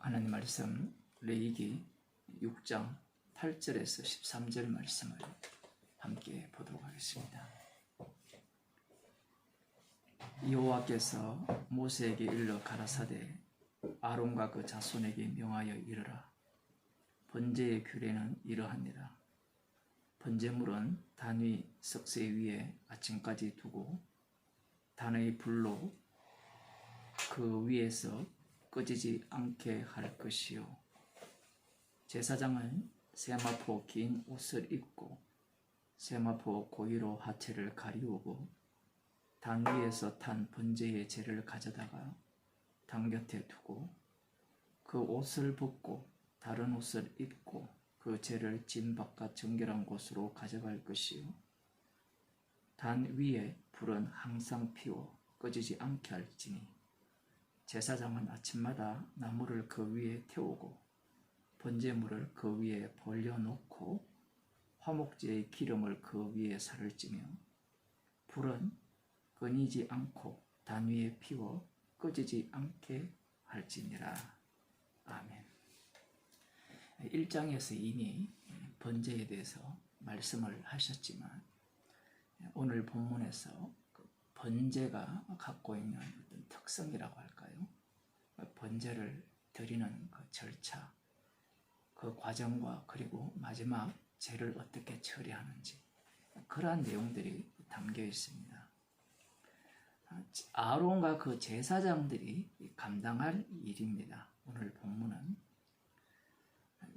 하나님 말씀 레위기 6장 8절에서 13절 말씀을 함께 보도록 하겠습니다. 여호와께서 모세에게 일러 가라사대 아론과 그 자손에게 명하여 이르라. 번제의 규례는 이러하니라. 번제물은 단위 석쇠 위에 아침까지 두고 단의 불로 그 위에서 꺼지지 않게 할 것이요. 제사장은 세마포 긴 옷을 입고 세마포 고위로 하체를 가리우고 단 위에서 탄 번제의 재를 가져다가 단 곁에 두고 그 옷을 벗고 다른 옷을 입고 그 재를 진 바깥 정결한 곳으로 가져갈 것이요. 단 위에 불은 항상 피워 꺼지지 않게 할지니 제사장은 아침마다 나무를 그 위에 태우고 번제물을 그 위에 벌려놓고 화목제의 기름을 그 위에 살을 찌며 불은 끊이지 않고 단 위에 피워 꺼지지 않게 할지니라. 아멘. 1장에서 이미 번제에 대해서 말씀을 하셨지만 오늘 본문에서 번제가 갖고 있는 어떤 특성이라고 할까요? 번제를 드리는 그 절차, 그 과정과 그리고 마지막 제를 어떻게 처리하는지 그러한 내용들이 담겨 있습니다. 아론과 그 제사장들이 감당할 일입니다. 오늘 본문은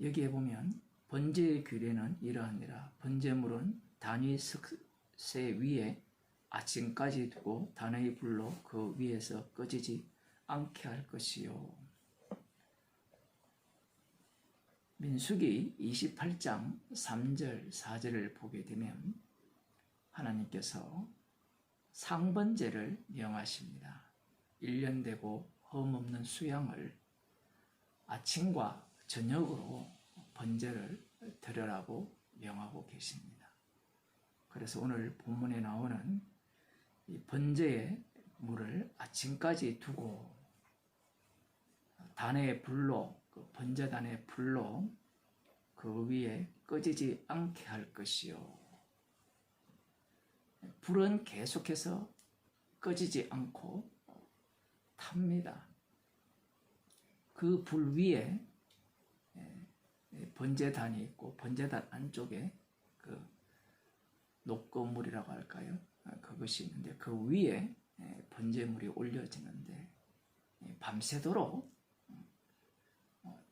여기에 보면 번제의 규례는 이러하니라. 번제물은 단위 석쇠 위에 아침까지 두고 단의 불로 그 위에서 꺼지지 않게 할 것이요. 민수기 28장 3절 4절을 보게 되면 하나님께서 상번제를 명하십니다. 1년 되고 흠없는 수양을 아침과 저녁으로 번제를 드려라고 명하고 계십니다. 그래서 오늘 본문에 나오는 이 번제의 물을 아침까지 두고 단의 불로, 그 번제단의 불로 그 위에 꺼지지 않게 할 것이요. 불은 계속해서 꺼지지 않고 탑니다. 그 불 위에 번제단이 있고 번제단 안쪽에 그 녹거물이라고 할까요? 그것이 있는데 그 위에 번제물이 올려지는데 밤새도록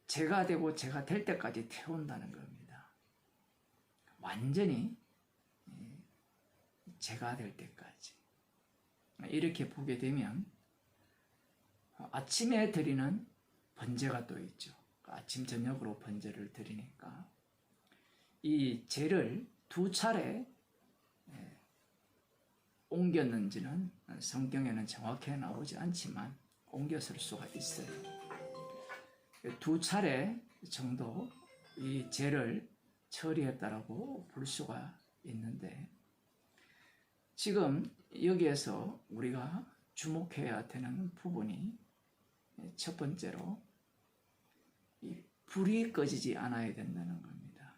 제가 되고 제가 될 때까지 태운다는 겁니다. 완전히 제가 될 때까지. 이렇게 보게 되면 아침에 드리는 번제가 또 있죠. 아침 저녁으로 번제를 드리니까 이 제를 두 차례 옮겼는지는 성경에는 정확히 나오지 않지만 옮겼을 수가 있어요. 두 차례 정도 이 제를 처리했다라고 볼 수가 있는데 지금 여기에서 우리가 주목해야 되는 부분이 첫 번째로 이 불이 꺼지지 않아야 된다는 겁니다.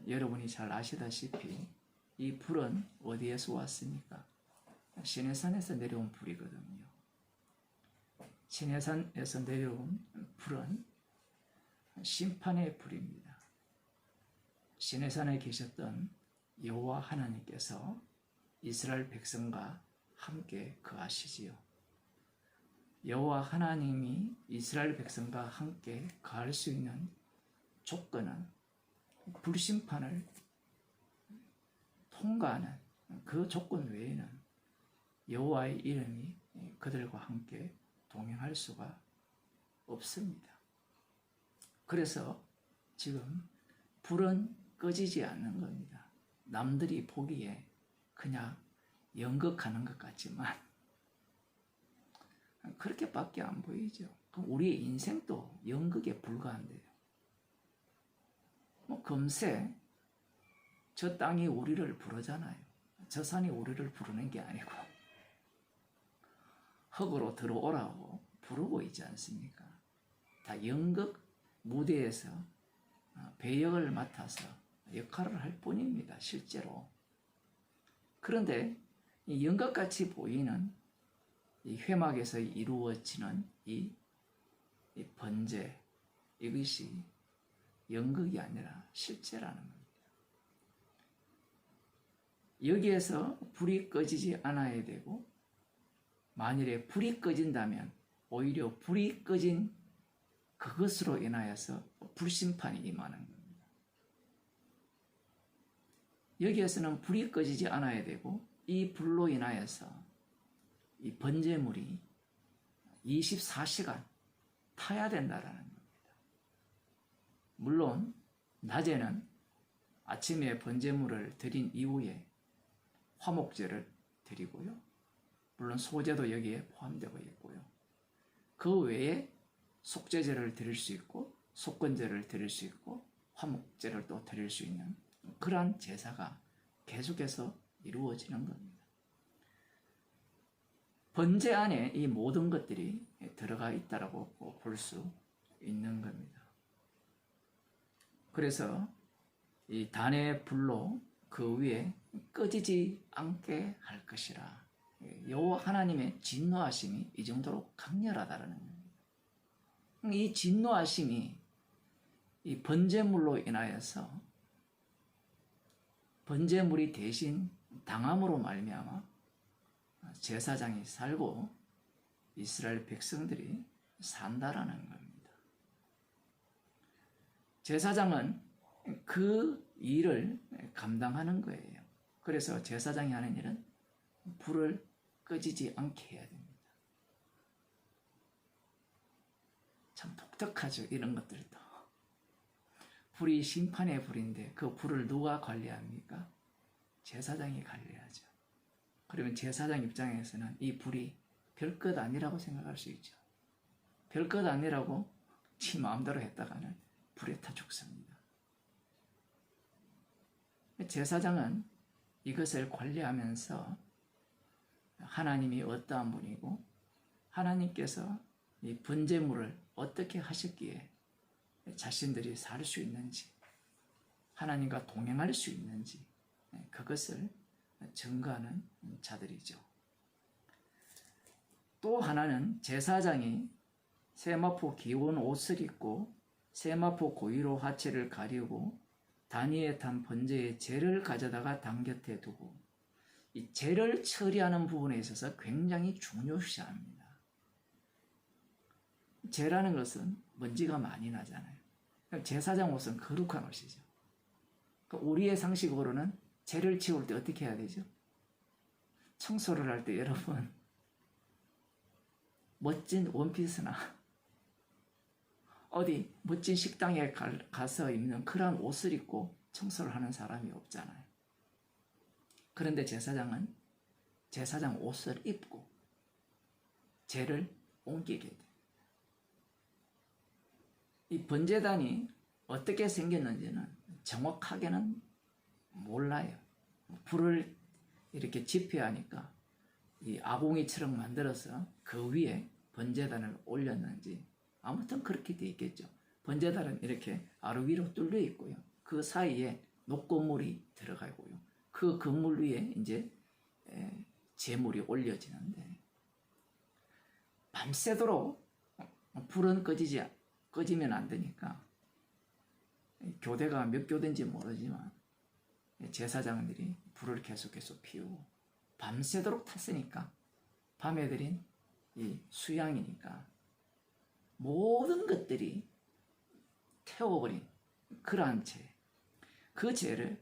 여러분이 잘 아시다시피 이 불은 어디에서 왔습니까? 시내산에서 내려온 불이거든요. 시내산에서 내려온 불은 심판의 불입니다. 시내산에 계셨던 여호와 하나님께서 이스라엘 백성과 함께 거하시지요. 여호와 하나님이 이스라엘 백성과 함께 거할 수 있는 조건은 불심판을 통과하는 그 조건 외에는 여호와의 이름이 그들과 함께 동행할 수가 없습니다. 그래서 지금 불은 꺼지지 않는 겁니다. 남들이 보기에 그냥 연극하는 것 같지만 그렇게밖에 안 보이죠. 그럼 우리의 인생도 연극에 불과한데요. 금세 저 땅이 우리를 부르잖아요. 저 산이 우리를 부르는 게 아니고 흙으로 들어오라고 부르고 있지 않습니까? 다 연극 무대에서 배역을 맡아서 역할을 할 뿐입니다. 실제로. 그런데 이 연극같이 보이는 이 회막에서 이루어지는 이 번제, 이것이 연극이 아니라 실제라는 겁니다. 여기에서 불이 꺼지지 않아야 되고, 만일에 불이 꺼진다면 오히려 불이 꺼진 그것으로 인하여서 불심판이 임하는 겁니다. 여기에서는 불이 꺼지지 않아야 되고, 이 불로 인하여서 이 번제물이 24시간 타야 된다라는 겁니다. 물론 낮에는 아침에 번제물을 드린 이후에 화목제를 드리고요. 물론 소제도 여기에 포함되고 있고요. 그 외에 속죄제를 드릴 수 있고 속건제를 드릴 수 있고 화목제를 또 드릴 수 있는 그러한 제사가 계속해서 이루어지는 겁니다. 번제 안에 이 모든 것들이 들어가 있다고 볼 수 있는 겁니다. 그래서 이 단의 불로 그 위에 꺼지지 않게 할 것이라. 여호와 하나님의 진노하심이 이 정도로 강렬하다는 겁니다. 이 진노하심이 이 번제물로 인하여서 번제물이 대신 당함으로 말미암아 제사장이 살고 이스라엘 백성들이 산다라는 겁니다. 제사장은 그 일을 감당하는 거예요. 그래서 제사장이 하는 일은 불을 꺼지지 않게 해야 됩니다. 참 독특하죠, 이런 것들도. 불이 심판의 불인데 그 불을 누가 관리합니까? 제사장이 관리하죠. 그러면 제사장 입장에서는 이 불이 별것 아니라고 생각할 수 있죠. 별것 아니라고 지 마음대로 했다가는 불에 타 죽습니다. 제사장은 이것을 관리하면서 하나님이 어떠한 분이고 하나님께서 이 번제물을 어떻게 하셨기에 자신들이 살 수 있는지 하나님과 동행할 수 있는지 그것을 증거하는 자들이죠. 또 하나는 제사장이 세마포 기온 옷을 입고 세마포 고위로 하체를 가리우고 단위에 탄 번제의 재를 가져다가 당 곁에 두고 이 재를 처리하는 부분에 있어서 굉장히 중요시합니다. 재라는 것은 먼지가 많이 나잖아요. 제사장 옷은 거룩한 옷이죠. 우리의 상식으로는 재를 치울 때 어떻게 해야 되죠? 청소를 할 때 여러분 멋진 원피스나 어디 멋진 식당에 가서 입는 그런 옷을 입고 청소를 하는 사람이 없잖아요. 그런데 제사장은 제사장 옷을 입고 재를 옮기게 돼요. 이 번제단이 어떻게 생겼는지는 정확하게는 몰라요. 불을 이렇게 지펴하니까 이 아궁이처럼 만들어서 그 위에 번제단을 올렸는지 아무튼 그렇게 돼 있겠죠. 번제단은 이렇게 아래 위로 뚫려 있고요. 그 사이에 녹건물이 들어가고요. 그 건물 위에 이제 제물이 올려지는데 밤새도록 불은 꺼지면 안 되니까 교대가 몇 교대인지 모르지만 제사장들이 불을 계속해서 피우고 밤새도록 탔으니까 밤에 드린 이 수양이니까 모든 것들이 태워버린 그러한 죄, 그 죄를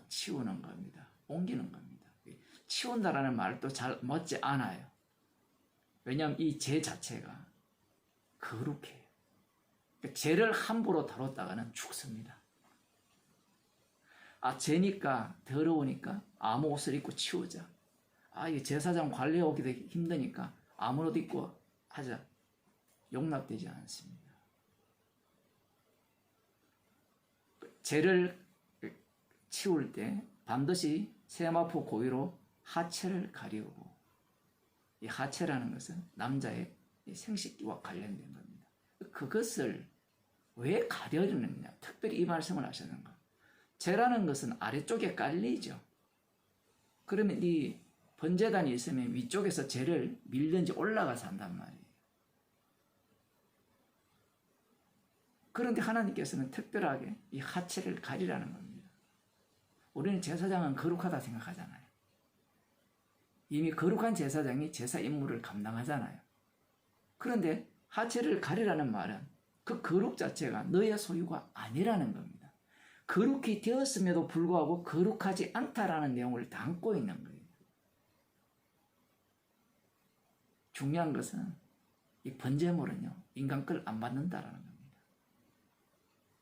치우는 겁니다. 옮기는 겁니다. 치운다라는 말도 잘 맞지 않아요. 왜냐하면 이 죄 자체가 거룩해요. 죄를 함부로 다뤘다가는 죽습니다. 죄니까 더러우니까 아무 옷을 입고 치우자. 이 제사장 관리하기도 힘드니까 아무 옷 입고 하자. 용납되지 않습니다. 죄를 치울 때 반드시 세마포 고위로 하체를 가리우고 이 하체라는 것은 남자의 생식기와 관련된 겁니다. 그것을 왜 가려느냐? 특별히 이 말씀을 하셨는가? 재라는 것은 아래쪽에 깔리죠. 그러면 이 번제단이 있으면 위쪽에서 재를 밀든지 올라가서 한단 말이에요. 그런데 하나님께서는 특별하게 이 하체를 가리라는 겁니다. 우리는 제사장은 거룩하다 생각하잖아요. 이미 거룩한 제사장이 제사 임무를 감당하잖아요. 그런데 하체를 가리라는 말은 그 거룩 자체가 너의 소유가 아니라는 겁니다. 거룩히 되었음에도 불구하고 거룩하지 않다라는 내용을 담고 있는 거예요. 중요한 것은 이 번제물은요, 인간 걸 안 받는다라는 겁니다.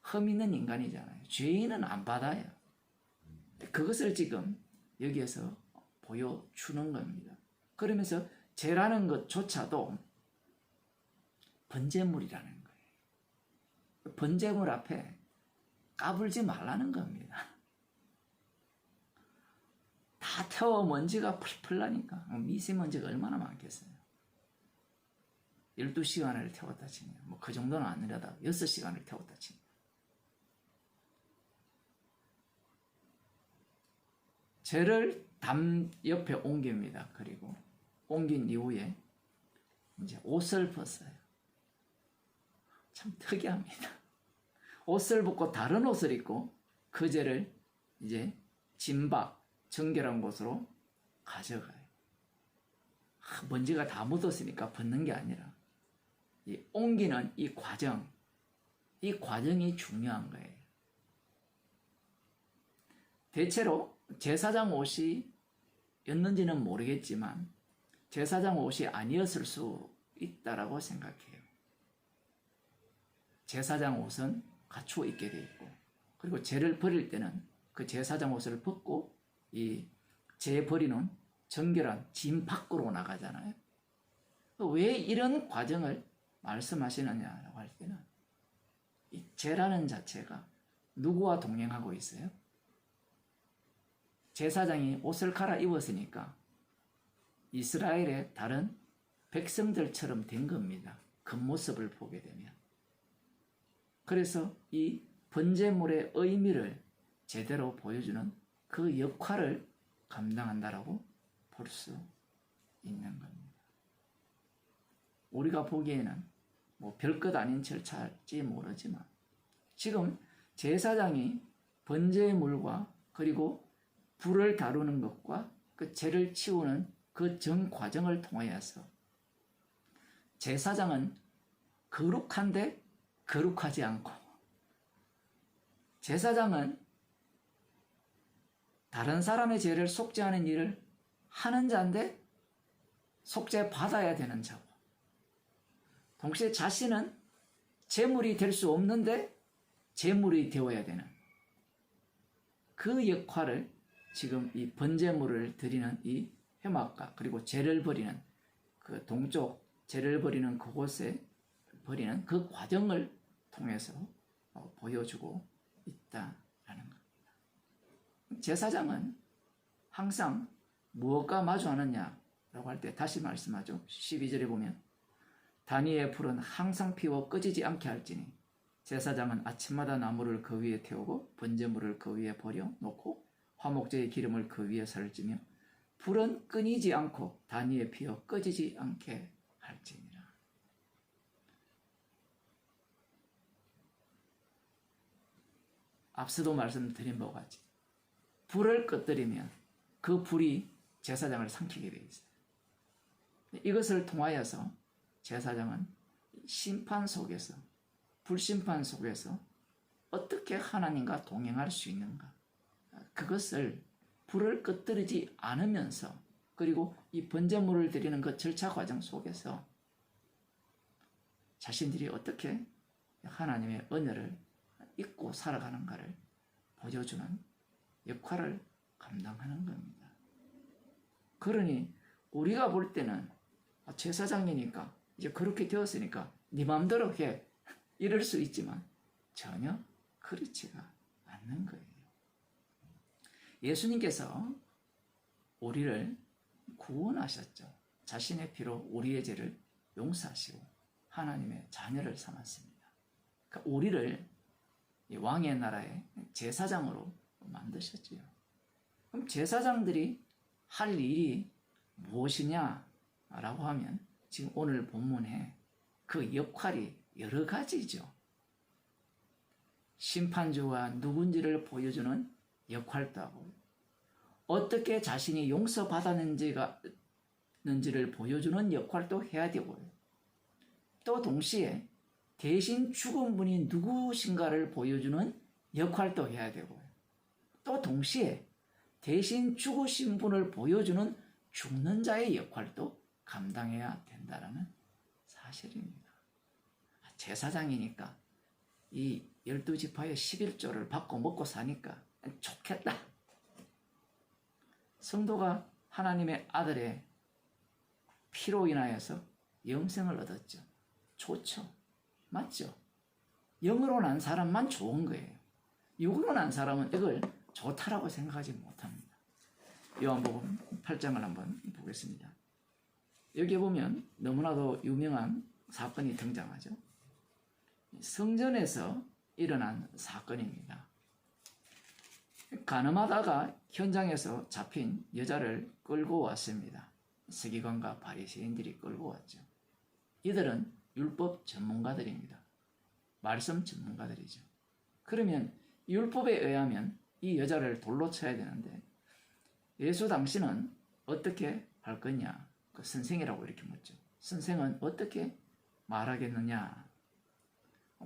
흠 있는 인간이잖아요. 죄인은 안 받아요. 그것을 지금 여기에서 보여주는 겁니다. 그러면서 죄라는 것조차도 번제물이라는 거예요. 번제물 앞에 까불지 말라는 겁니다. 다 태워 먼지가 풀풀 나니까 미세먼지가 얼마나 많겠어요. 12시간을 태웠다 치면 뭐 그 정도는 아니라다 6시간을 태웠다 치면 죄를 담 옆에 옮깁니다. 그리고 옮긴 이후에 이제 옷을 벗어요. 참 특이합니다. 옷을 벗고 다른 옷을 입고 그 죄를 이제 진박, 정결한 곳으로 가져가요. 먼지가 다 묻었으니까 벗는 게 아니라 이 옮기는 이 과정이 중요한 거예요. 대체로 제사장 옷이 였는지는 모르겠지만 제사장 옷이 아니었을 수 있다라고 생각해요. 제사장 옷은 갖추어 입게 돼 있고, 그리고 죄를 버릴 때는 그 제사장 옷을 벗고 이 죄 버리는 정결한 짐 밖으로 나가잖아요. 왜 이런 과정을 말씀하시느냐라고 할 때는 이 죄라는 자체가 누구와 동행하고 있어요? 제사장이 옷을 갈아입었으니까 이스라엘의 다른 백성들처럼 된 겁니다. 겉모습을 보게 되면. 그래서 이 번제물의 의미를 제대로 보여주는 그 역할을 감당한다라고 볼 수 있는 겁니다. 우리가 보기에는 뭐 별것 아닌 절차일지 모르지만 지금 제사장이 번제물과 그리고 불을 다루는 것과 그 죄를 치우는 그 전 과정을 통하여서 제사장은 거룩한데 거룩하지 않고, 제사장은 다른 사람의 죄를 속죄하는 일을 하는 자인데 속죄 받아야 되는 자고, 동시에 자신은 제물이 될 수 없는데 제물이 되어야 되는 그 역할을 지금 이 번제물을 드리는 이 회막과 그리고 죄를 버리는 그 동쪽 죄를 버리는 그곳에 버리는 그 과정을 통해서 보여주고 있다라는 겁니다. 제사장은 항상 무엇과 마주하느냐라고 할 때 다시 말씀하죠. 12절에 보면 단위의 불은 항상 피워 꺼지지 않게 할지니 제사장은 아침마다 나무를 그 위에 태우고 번제물을 그 위에 버려 놓고 화목제의 기름을 그 위에 설지며 불은 끊이지 않고 단위에 피워 꺼지지 않게 할지니라. 앞서도 말씀드린 바와 같이 불을 꺼뜨리면 그 불이 제사장을 삼키게 되어 있어요. 이것을 통하여서 제사장은 심판 속에서, 불심판 속에서 어떻게 하나님과 동행할 수 있는가, 그것을 불을 꺼뜨리지 않으면서, 그리고 이 번제물을 드리는 그 절차 과정 속에서 자신들이 어떻게 하나님의 은혜를 잊고 살아가는가를 보여주는 역할을 감당하는 겁니다. 그러니 우리가 볼 때는 제사장이니까 이제 그렇게 되었으니까 네 마음대로 해 이럴 수 있지만 전혀 그렇지가 않는 거예요. 예수님께서 우리를 구원하셨죠. 자신의 피로 우리의 죄를 용서하시고 하나님의 자녀를 삼았습니다. 그러니까 우리를 이 왕의 나라의 제사장으로 만드셨지요. 그럼 제사장들이 할 일이 무엇이냐라고 하면 지금 오늘 본문에 그 역할이 여러 가지죠. 심판주가 누군지를 보여주는 역할도 하고, 어떻게 자신이 용서받았는지를 보여주는 역할도 해야 되고요. 또 동시에 대신 죽은 분이 누구신가를 보여주는 역할도 해야 되고요. 또 동시에 대신 죽으신 분을 보여주는 죽는 자의 역할도 감당해야 된다는 사실입니다. 제사장이니까 이 12지파의 11조를 받고 먹고 사니까 좋겠다. 성도가 하나님의 아들의 피로 인하여서 영생을 얻었죠. 좋죠. 맞죠? 영으로 난 사람만 좋은 거예요. 육으로 난 사람은 이걸 좋다라고 생각하지 못합니다. 요한복음 8장을 한번 보겠습니다. 여기에 보면 너무나도 유명한 사건이 등장하죠. 성전에서 일어난 사건입니다. 가늠하다가 현장에서 잡힌 여자를 끌고 왔습니다. 서기관과 바리새인들이 끌고 왔죠. 이들은 율법 전문가들입니다. 말씀 전문가들이죠. 그러면 율법에 의하면 이 여자를 돌로 쳐야 되는데 예수 당신은 어떻게 할 거냐? 그 선생이라고 이렇게 묻죠. 선생은 어떻게 말하겠느냐?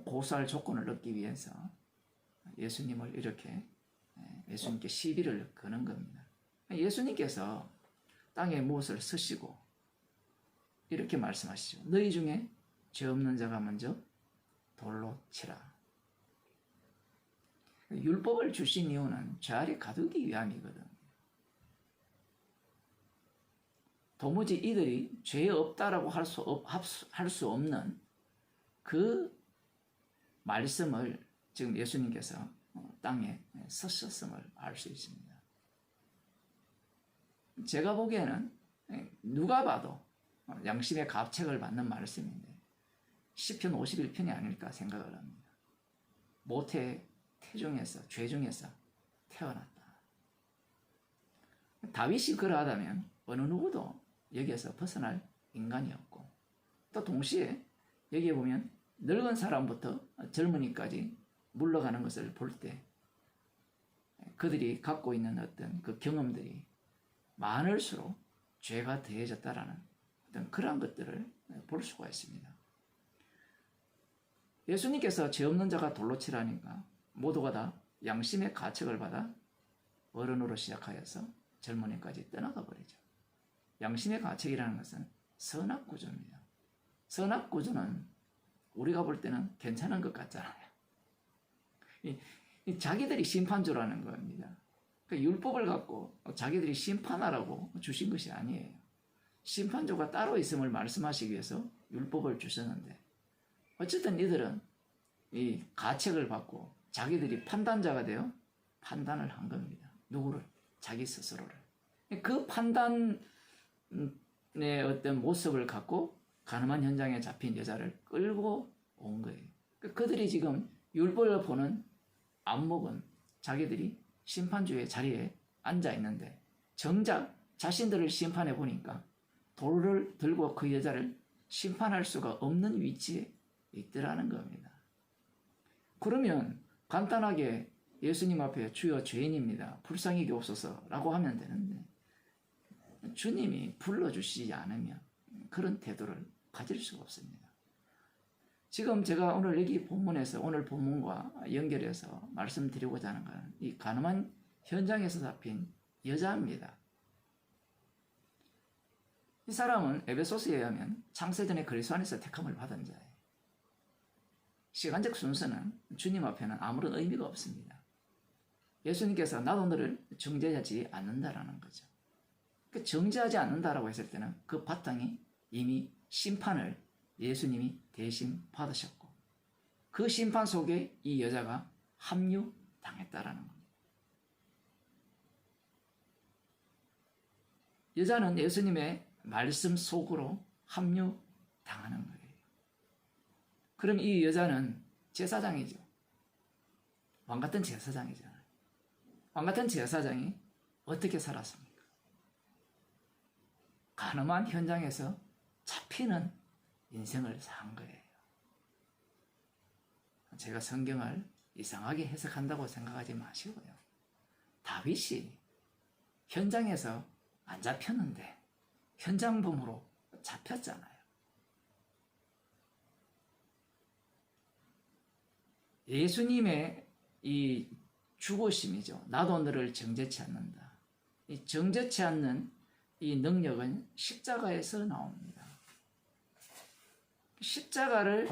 고소할 조건을 얻기 위해서 예수님을 이렇게 예수님께 시비를 거는 겁니다. 예수님께서 땅에 무엇을 쓰시고 이렇게 말씀하시죠. 너희 중에 죄 없는 자가 먼저 돌로 치라. 율법을 주신 이유는 죄아래 가두기 위함이거든. 도무지 이들이 죄 없다라고 할 수 없는 그 말씀을 지금 예수님께서 땅에 쓰셨음을 알 수 있습니다. 제가 보기에는 누가 봐도 양심의 갑책을 받는 말씀인데 시편 51편이 아닐까 생각을 합니다. 모태 태중에서 죄 중에서 태어났다. 다윗이 그러하다면 어느 누구도 여기에서 벗어날 인간이 없고, 또 동시에 여기에 보면 늙은 사람부터 젊은이까지 물러가는 것을 볼 때 그들이 갖고 있는 어떤 그 경험들이 많을수록 죄가 더해졌다라는 어떤 그러한 것들을 볼 수가 있습니다. 예수님께서 죄 없는 자가 돌로 치라니까 모두가 다 양심의 가책을 받아 어른으로 시작하여서 젊은이까지 떠나가 버리죠. 양심의 가책이라는 것은 선악구조입니다. 선악구조는 우리가 볼 때는 괜찮은 것 같잖아요. 자기들이 심판주라는 겁니다. 그러니까 율법을 갖고 자기들이 심판하라고 주신 것이 아니에요. 심판주가 따로 있음을 말씀하시기 위해서 율법을 주셨는데, 어쨌든 이들은 이 가책을 받고 자기들이 판단자가 되어 판단을 한 겁니다. 누구를? 자기 스스로를. 그 판단의 어떤 모습을 갖고 가늠한 현장에 잡힌 여자를 끌고 온 거예요. 그들이 지금 율법을 보는 안목은 자기들이 심판주의 자리에 앉아 있는데 정작 자신들을 심판해 보니까 돌을 들고 그 여자를 심판할 수가 없는 위치에 있더라는 겁니다. 그러면 간단하게 예수님 앞에 주여 죄인입니다. 불쌍히 여기옵소서라고 하면 되는데 주님이 불러주시지 않으면 그런 태도를 가질 수가 없습니다. 지금 제가 오늘 여기 본문에서 오늘 본문과 연결해서 말씀드리고자 하는 것은 이 가늠한 현장에서 잡힌 여자입니다. 이 사람은 에베소서에 의하면 창세전에 그리스도 안에서 택함을 받은 자예요. 시간적 순서는 주님 앞에는 아무런 의미가 없습니다. 예수님께서 나도 너를 정죄하지 않는다라는 거죠. 정죄하지 않는다라고 했을 때는 그 바탕이 이미 심판을 예수님이 대신 받으셨고 그 심판 속에 이 여자가 합류당했다라는 겁니다. 여자는 예수님의 말씀 속으로 합류한 당하는 거예요. 그럼 이 여자는 제사장이죠. 왕 같은 제사장이잖아요. 왕 같은 제사장이 어떻게 살았습니까? 가늠한 현장에서 잡히는 인생을 산 거예요. 제가 성경을 이상하게 해석한다고 생각하지 마시고요. 다윗이 현장에서 안 잡혔는데 현장범으로 잡혔잖아요. 예수님의 이 죽으심이죠. 나도 너를 정죄치 않는다. 이 정죄치 않는 이 능력은 십자가에서 나옵니다. 십자가를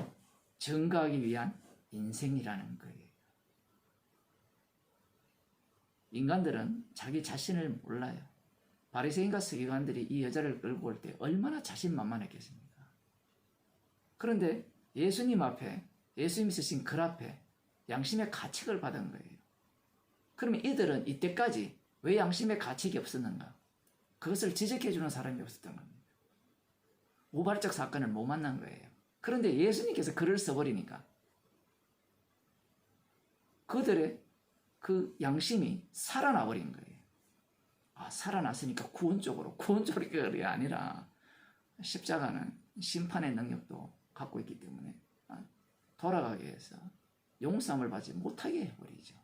증거하기 위한 인생이라는 거예요. 인간들은 자기 자신을 몰라요. 바리새인과 서기관들이 이 여자를 끌고 올 때 얼마나 자신만만했겠습니까? 그런데 예수님 앞에, 예수님이 쓰신 글 앞에 양심의 가책을 받은 거예요. 그러면 이들은 이때까지 왜 양심의 가책이 없었는가? 그것을 지적해주는 사람이 없었던 겁니다. 우발적 사건을 못 만난 거예요. 그런데 예수님께서 글을 써버리니까 그들의 그 양심이 살아나 버린 거예요. 아, 살아났으니까 구원 쪽으로 그게 아니라 십자가는 심판의 능력도 갖고 있기 때문에 돌아가게 해서 용서함을 받지 못하게 해버리죠.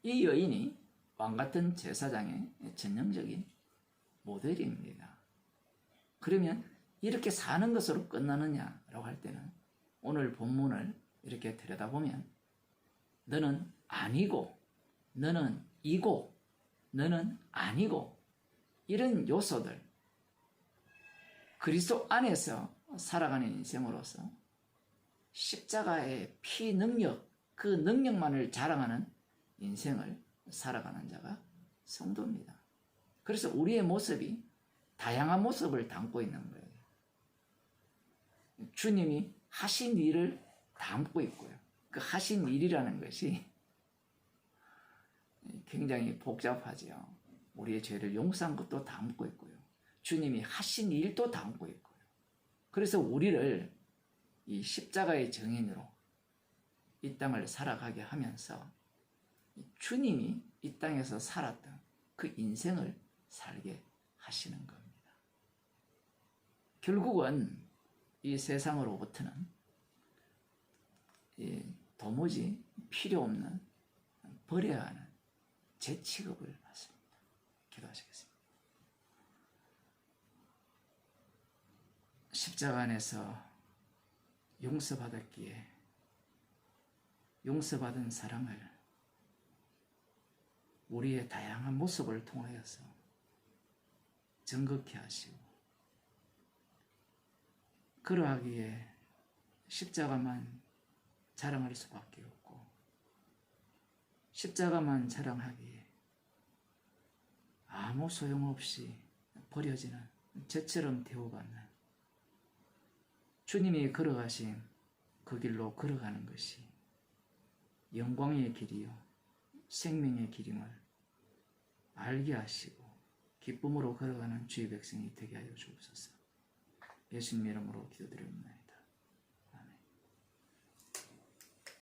이 여인이 왕같은 제사장의 전형적인 모델입니다. 그러면 이렇게 사는 것으로 끝나느냐라고 할 때는 오늘 본문을 이렇게 들여다보면 너는 아니고, 너는 이고, 너는 아니고, 이런 요소들, 그리스도 안에서 살아가는 인생으로서 십자가의 피 능력, 그 능력만을 자랑하는 인생을 살아가는 자가 성도입니다. 그래서 우리의 모습이 다양한 모습을 담고 있는 거예요. 주님이 하신 일을 담고 있고요. 그 하신 일이라는 것이 굉장히 복잡하죠. 우리의 죄를 용서한 것도 담고 있고요. 주님이 하신 일도 담고 있고요. 그래서 우리를 이 십자가의 정인으로 이 땅을 살아가게 하면서 주님이 이 땅에서 살았던 그 인생을 살게 하시는 겁니다. 결국은 이 세상으로부터는 도무지 필요 없는 버려야 하는 제 취급을 받습니다. 기도하시겠습니다. 십자가 안에서 용서받았기에 용서받은 사랑을 우리의 다양한 모습을 통하여서 정극케 하시고, 그러하기에 십자가만 자랑할 수밖에 없고, 십자가만 자랑하기에 아무 소용없이 버려지는 젖처럼 데워가는 주님이 걸어가신 그 길로 걸어가는 것이 영광의 길이요 생명의 길임을 알게 하시고 기쁨으로 걸어가는 주의 백성이 되게 하여 주옵소서. 예수님 이름으로 기도드립니다.